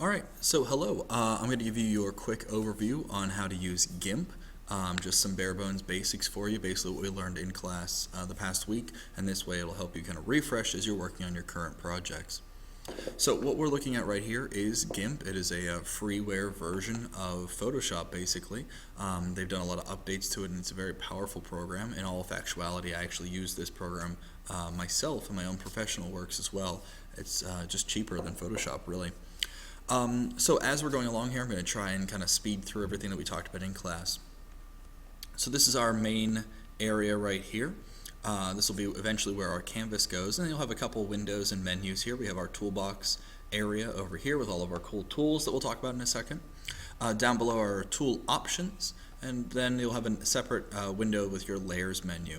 Alright, so hello. I'm going to give you your quick overview on how to use Gimp. Just some bare bones basics for you, basically what we learned in class the past week, and this way it'll help you kind of refresh as you're working on your current projects. So what we're looking at right here is Gimp. It is a freeware version of Photoshop, basically. They've done a lot of updates to it, and it's a very powerful program. In all factuality, I actually use this program myself in my own professional works as well. It's just cheaper than Photoshop, really. So as we're going along here, I'm going to try and kind of speed through everything that we talked about in class. So this is our main area right here. This will be eventually where our canvas goes, and then you'll have a couple windows and menus here. We have our toolbox area over here with all of our cool tools that we'll talk about in a second. Down below are our tool options, and then you'll have a separate window with your layers menu.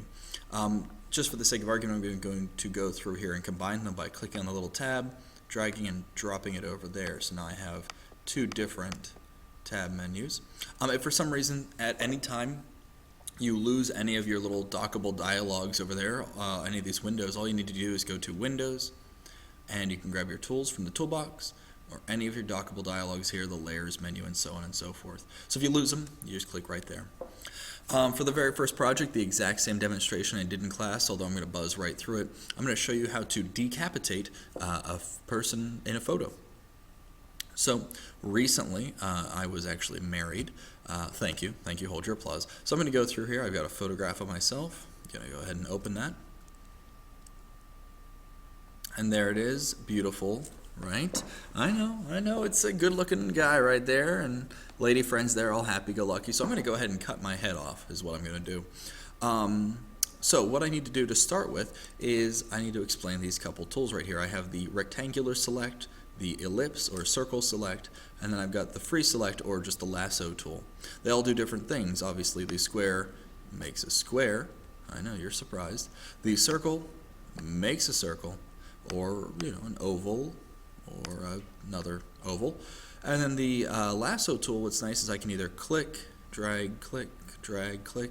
Just for the sake of argument, I'm going to go through here and combine them by clicking on the little tab, dragging and dropping it over there. So now I have two different tab menus. If for some reason at any time you lose any of your little dockable dialogues over there, any of these windows, all you need to do is go to Windows, and you can grab your tools from the toolbox, or any of your dockable dialogues here, the layers menu, and so on and so forth. So if you lose them, you just click right there. For the very first project, the exact same demonstration I did in class, although I'm going to buzz right through it, I'm going to show you how to decapitate a person in a photo. So recently, I was actually married. Thank you, hold your applause. So I'm going to go through here. I've got a photograph of myself. I'm going to go ahead and open that. And there it is, beautiful, right? I know, it's a good looking guy right there, and lady friends there, all happy-go-lucky. So I'm going to go ahead and cut my head off is what I'm going to do. So what I need to do to start with is I need to explain these couple tools right here. I have the rectangular select, the ellipse or circle select, and then I've got the free select or just the lasso tool. They all do different things. Obviously the square makes a square. I know, you're surprised. The circle makes a circle, or an oval or another oval. And then the lasso tool, what's nice is I can either click, drag, click,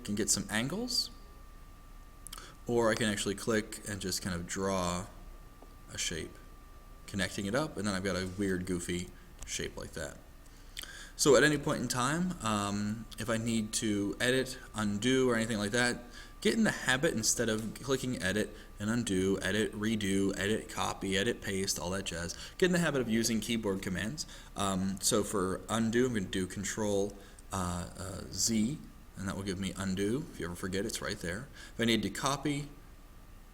and get some angles, or I can actually click and just kind of draw a shape, connecting it up, and then I've got a weird goofy shape like that. So at any point in time, if I need to edit, undo, or anything like that, get in the habit, instead of clicking edit and undo, edit, redo, edit, copy, edit, paste, all that jazz, get in the habit of using keyboard commands. So for undo, I'm going to do Control Z, and that will give me undo. If you ever forget, it's right there. If I need to copy,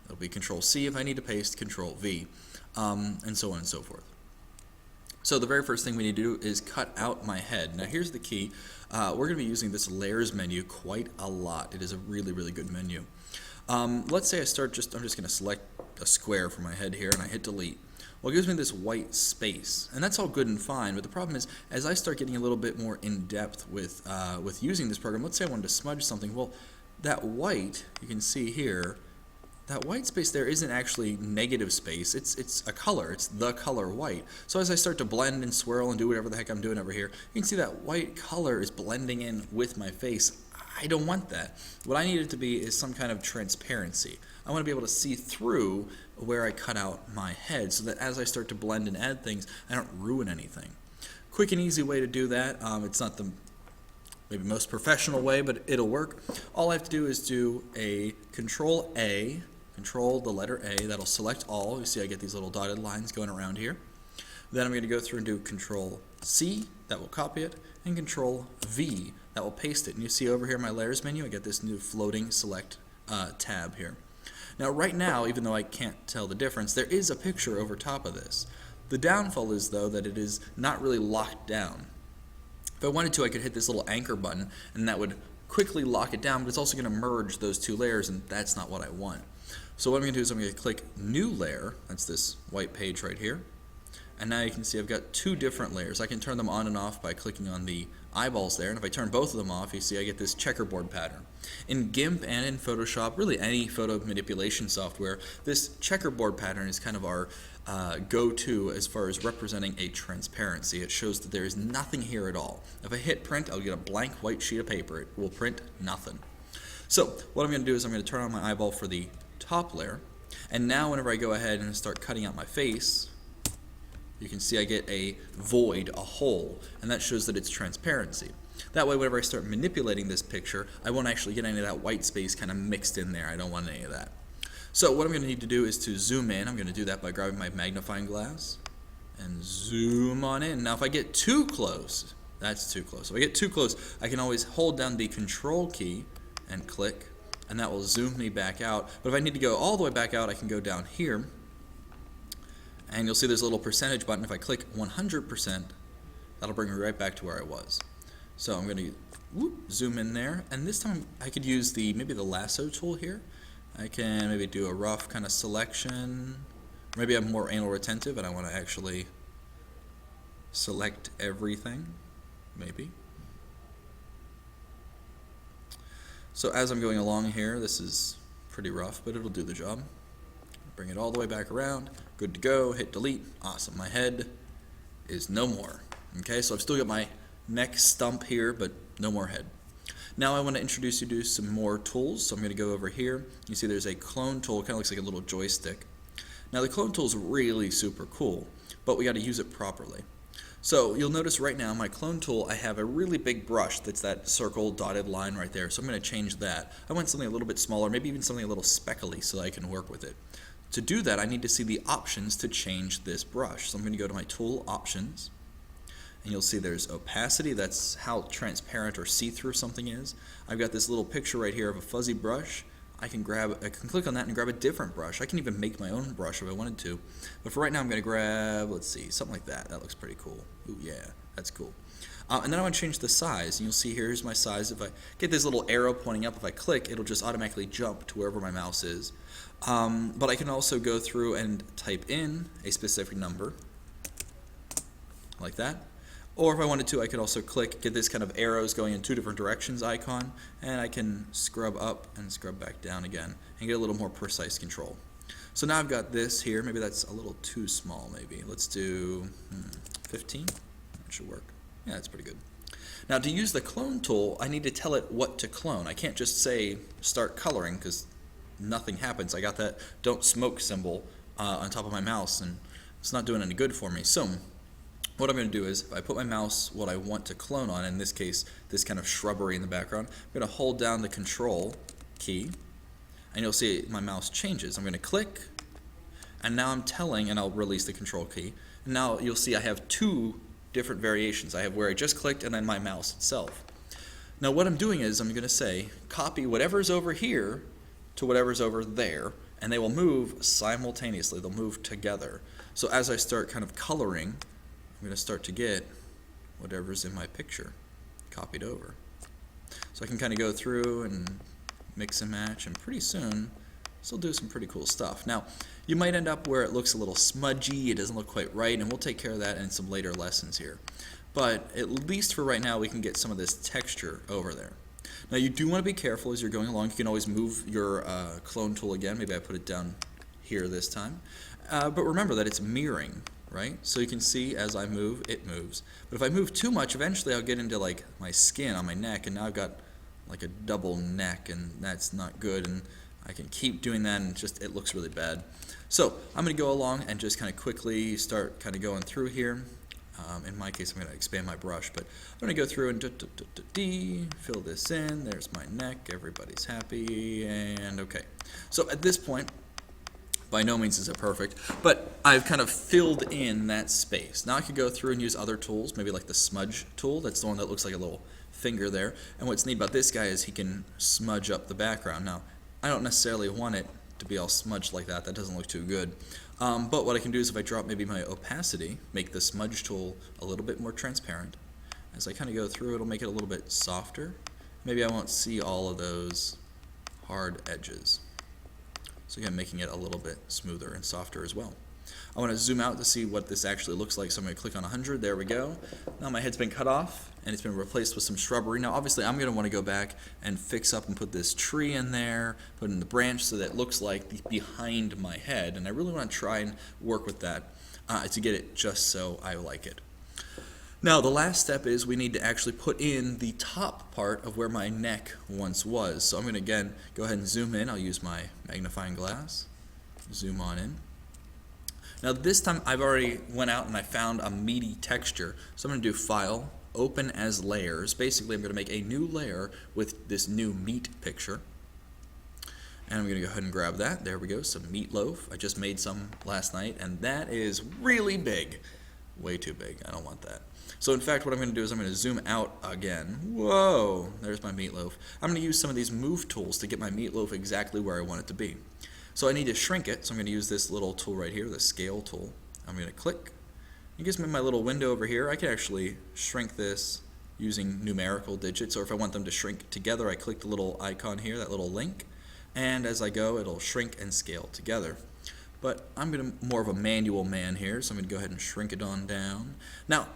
it'll be Control C. If I need to paste, Control V, and so on and so forth. So the very first thing we need to do is cut out my head. Now here's the key. We're going to be using this layers menu quite a lot. It is a really, really good menu. Let's say I'm just going to select a square for my head here, and I hit delete. Well, it gives me this white space, and that's all good and fine, but the problem is, as I start getting a little bit more in depth with using this program, let's say I wanted to smudge something. Well, that white, you can see here, that white space there isn't actually negative space. It's a color. It's the color white. So as I start to blend and swirl and do whatever the heck I'm doing over here, you can see that white color is blending in with my face. I don't want that. What I need it to be is some kind of transparency. I want to be able to see through where I cut out my head, so that as I start to blend and add things, I don't ruin anything. Quick and easy way to do that. It's not the maybe most professional way, but it'll work. All I have to do is do a Control A, Control the letter A, that'll select all. You see I get these little dotted lines going around here. Then I'm going to go through and do Control C, that will copy it, and Control V, that will paste it. And you see over here in my layers menu, I get this new floating select tab here. Now right now, even though I can't tell the difference, there is a picture over top of this. The downfall is, though, that it is not really locked down. If I wanted to, I could hit this little anchor button, and that would quickly lock it down, but it's also going to merge those two layers, and that's not what I want. So what I'm going to do is I'm going to click New Layer. That's this white page right here. And now you can see I've got two different layers. I can turn them on and off by clicking on the eyeballs there, and if I turn both of them off, you see I get this checkerboard pattern. In Gimp and in Photoshop, really any photo manipulation software, this checkerboard pattern is kind of our go-to as far as representing a transparency. It shows that there is nothing here at all. If I hit print, I'll get a blank white sheet of paper. It will print nothing. So what I'm going to do is I'm going to turn on my eyeball for the top layer, and now whenever I go ahead and start cutting out my face, you can see I get a void, a hole, and that shows that it's transparency. That way, whenever I start manipulating this picture, I won't actually get any of that white space kind of mixed in there. I don't want any of that. So what I'm going to need to do is to zoom in. I'm going to do that by grabbing my magnifying glass and zoom on in. Now if I get too close, that's too close. If I get too close, I can always hold down the control key and click, and that will zoom me back out. But if I need to go all the way back out, I can go down here, and you'll see there's a little percentage button. If I click 100%, that'll bring me right back to where I was. So I'm going to zoom in there, and this time I could use maybe the lasso tool here. I can maybe do a rough kind of selection. Maybe I'm more anal retentive and I want to actually select everything, maybe. So as I'm going along here, this is pretty rough, but it'll do the job. Bring it all the way back around, good to go, hit delete, awesome. My head is no more. Okay, so I've still got my neck stump here, but no more head. Now I want to introduce you to some more tools, so I'm going to go over here. You see there's a clone tool, kind of looks like a little joystick. Now the clone tool is really super cool, but we got to use it properly. So you'll notice right now my clone tool, I have a really big brush that's that circle dotted line right there, so I'm going to change that. I want something a little bit smaller, maybe even something a little speckly so that I can work with it. To do that, I need to see the options to change this brush. So I'm going to go to my tool options, and you'll see there's opacity, that's how transparent or see-through something is. I've got this little picture right here of a fuzzy brush. I can click on that and grab a different brush. I can even make my own brush if I wanted to. But for right now I'm going to grab, let's see, something like that. That looks pretty cool. Ooh, yeah, that's cool. And then I want to change the size. And you'll see here's my size. If I get this little arrow pointing up, if I click, it'll just automatically jump to wherever my mouse is. But I can also go through and type in a specific number, like that. Or if I wanted to, I could also click, get this kind of arrows going in two different directions icon, and I can scrub up and scrub back down again and get a little more precise control. So now I've got this here. Maybe that's a little too small maybe. Let's do 15. That should work. Yeah, that's pretty good. Now to use the clone tool, I need to tell it what to clone. I can't just say start coloring because nothing happens. I got that don't smoke symbol on top of my mouse and it's not doing any good for me. So what I'm going to do is, if I put my mouse what I want to clone on, in this case, this kind of shrubbery in the background, I'm going to hold down the control key, and you'll see my mouse changes. I'm going to click, and now I'm telling, and I'll release the control key, and now you'll see I have two different variations. I have where I just clicked, and then my mouse itself. Now what I'm doing is, I'm going to say, copy whatever's over here to whatever's over there, and they will move simultaneously. They'll move together. So as I start kind of coloring, I'm going to start to get whatever's in my picture copied over. So I can kind of go through and mix and match, and pretty soon this will do some pretty cool stuff. Now, you might end up where it looks a little smudgy, it doesn't look quite right, and we'll take care of that in some later lessons here. But at least for right now, we can get some of this texture over there. Now, you do want to be careful as you're going along. You can always move your clone tool again. Maybe I put it down here this time. But remember that it's mirroring. Right? So you can see as I move, it moves. But if I move too much, eventually I'll get into like my skin on my neck, and now I've got like a double neck, and that's not good, and I can keep doing that, and it looks really bad. So I'm going to go along and just kind of quickly start kind of going through here. In my case, I'm going to expand my brush, but I'm going to go through and fill this in. There's my neck. Everybody's happy, and okay. So at this point, by no means is it perfect, but I've kind of filled in that space. Now I could go through and use other tools, maybe like the Smudge Tool. That's the one that looks like a little finger there. And what's neat about this guy is he can smudge up the background. Now, I don't necessarily want it to be all smudged like that. That doesn't look too good. But what I can do is if I drop maybe my opacity, make the Smudge Tool a little bit more transparent. As I kind of go through, it'll make it a little bit softer. Maybe I won't see all of those hard edges. So again, making it a little bit smoother and softer as well. I want to zoom out to see what this actually looks like, so I'm going to click on 100. There we go. Now my head's been cut off, and it's been replaced with some shrubbery. Now obviously I'm going to want to go back and fix up and put this tree in there, put in the branch so that it looks like behind my head, and I really want to try and work with that to get it just so I like it. Now the last step is we need to actually put in the top part of where my neck once was. So I'm going to again go ahead and zoom in. I'll use my magnifying glass, zoom on in. Now this time I've already went out and I found a meaty texture. So I'm going to do File, Open as Layers. Basically I'm going to make a new layer with this new meat picture. And I'm going to go ahead and grab that. There we go, some meatloaf. I just made some last night and that is really big. Way too big. I don't want that. So in fact what I'm going to do is I'm going to zoom out again. Whoa, there's my meatloaf. I'm going to use some of these move tools to get my meatloaf exactly where I want it to be. So I need to shrink it, so I'm going to use this little tool right here, the scale tool. I'm going to click. It gives me my little window over here. I can actually shrink this using numerical digits, or if I want them to shrink together, I click the little icon here, that little link, and as I go, it'll shrink and scale together. But I'm going to more of a manual man here, so I'm going to go ahead and shrink it on down. Now,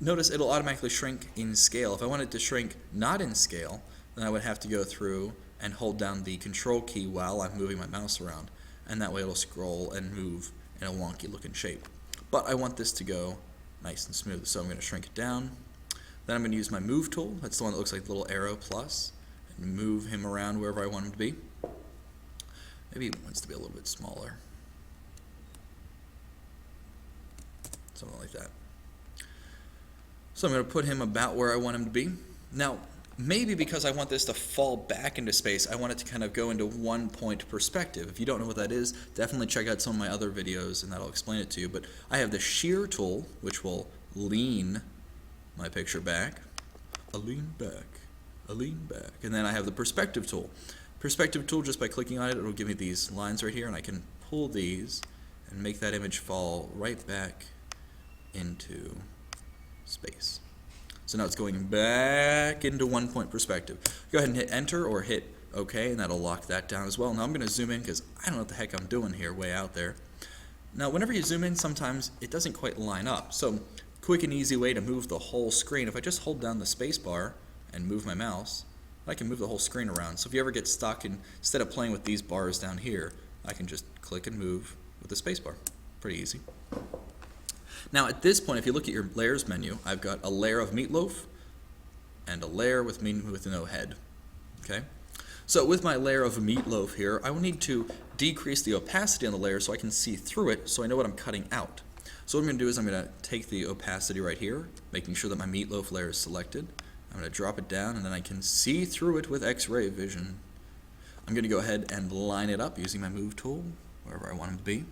notice it'll automatically shrink in scale. If I wanted to shrink not in scale, then I would have to go through and hold down the control key while I'm moving my mouse around, and that way it'll scroll and move in a wonky looking shape. But I want this to go nice and smooth, so I'm going to shrink it down. Then I'm going to use my move tool. That's the one that looks like the little arrow plus, and move him around wherever I want him to be. Maybe he wants to be a little bit smaller. Something like that. So I'm going to put him about where I want him to be. Now, maybe because I want this to fall back into space, I want it to kind of go into 1 point perspective. If you don't know what that is, definitely check out some of my other videos and that'll explain it to you. But I have the Shear Tool, which will lean my picture back. A lean back, a lean back. And then I have the Perspective Tool. Perspective Tool, just by clicking on it, it'll give me these lines right here, and I can pull these and make that image fall right back into space. So now it's going back into 1 point perspective. Go ahead and hit enter or hit OK, and that'll lock that down as well. Now I'm going to zoom in because I don't know what the heck I'm doing here way out there. Now whenever you zoom in, sometimes it doesn't quite line up. So quick and easy way to move the whole screen, if I just hold down the space bar and move my mouse, I can move the whole screen around. So if you ever get stuck, and instead of playing with these bars down here, I can just click and move with the space bar. Pretty easy. Now at this point, if you look at your layers menu, I've got a layer of meatloaf and a layer with no head. Okay? So with my layer of meatloaf here, I will need to decrease the opacity on the layer so I can see through it, so I know what I'm cutting out. So what I'm going to do is I'm going to take the opacity right here, making sure that my meatloaf layer is selected. I'm going to drop it down, and then I can see through it with X-ray vision. I'm going to go ahead and line it up using my move tool, wherever I want it to be.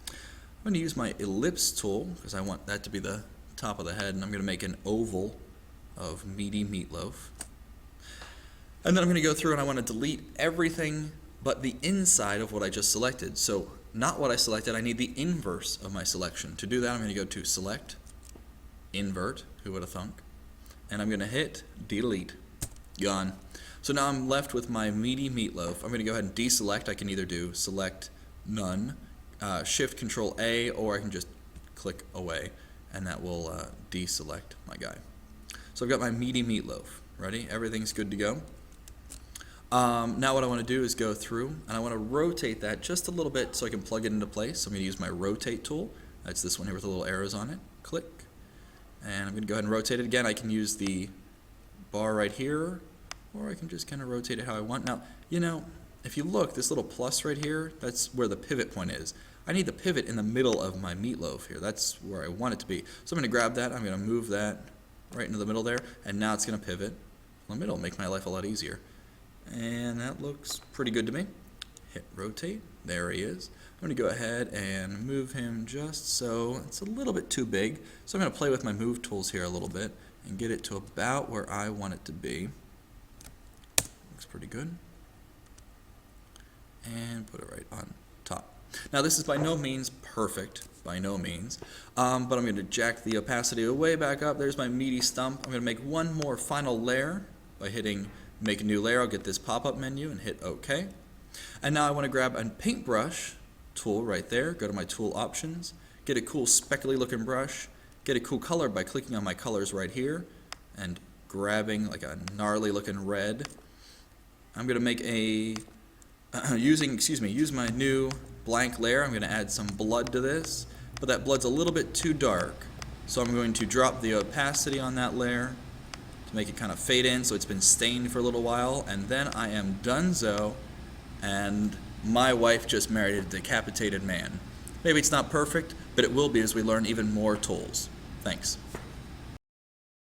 I'm going to use my ellipse tool because I want that to be the top of the head, and I'm going to make an oval of meaty meatloaf. And then I'm going to go through and I want to delete everything but the inside of what I just selected. So not what I selected, I need the inverse of my selection. To do that, I'm going to go to Select, Invert, who would have thunk, and I'm going to hit Delete. Gone. So now I'm left with my meaty meatloaf. I'm going to go ahead and deselect. I can either do Select None, Shift Control A, or I can just click away and that will deselect my guy. So I've got my meaty meatloaf. Ready? Everything's good to go. Now what I want to do is go through and I want to rotate that just a little bit so I can plug it into place. So I'm going to use my rotate tool. That's this one here with the little arrows on it. Click. And I'm going to go ahead and rotate it again. I can use the bar right here, or I can just kind of rotate it how I want. Now, you know, if you look, this little plus right here, that's where the pivot point is. I need the pivot in the middle of my meatloaf here. That's where I want it to be. So I'm going to grab that. I'm going to move that right into the middle there, and now it's going to pivot in the middle, make my life a lot easier. And that looks pretty good to me. Hit rotate. There he is. I'm going to go ahead and move him just so it's a little bit too big. So I'm going to play with my move tools here a little bit and get it to about where I want it to be. Looks pretty good. And put it right on top. Now this is by no means perfect, by no means, but I'm going to jack the opacity way back up. There's my meaty stump. I'm going to make one more final layer by hitting Make a New Layer. I'll get this pop-up menu and hit OK. And now I want to grab a paintbrush tool right there, go to my tool options, get a cool speckly looking brush, get a cool color by clicking on my colors right here and grabbing like a gnarly looking red. I'm going to make a use my new blank layer. I'm going to add some blood to this, but that blood's a little bit too dark. So I'm going to drop the opacity on that layer to make it kind of fade in so it's been stained for a little while, and then I am donezo, and my wife just married a decapitated man. Maybe it's not perfect, but it will be as we learn even more tools. Thanks.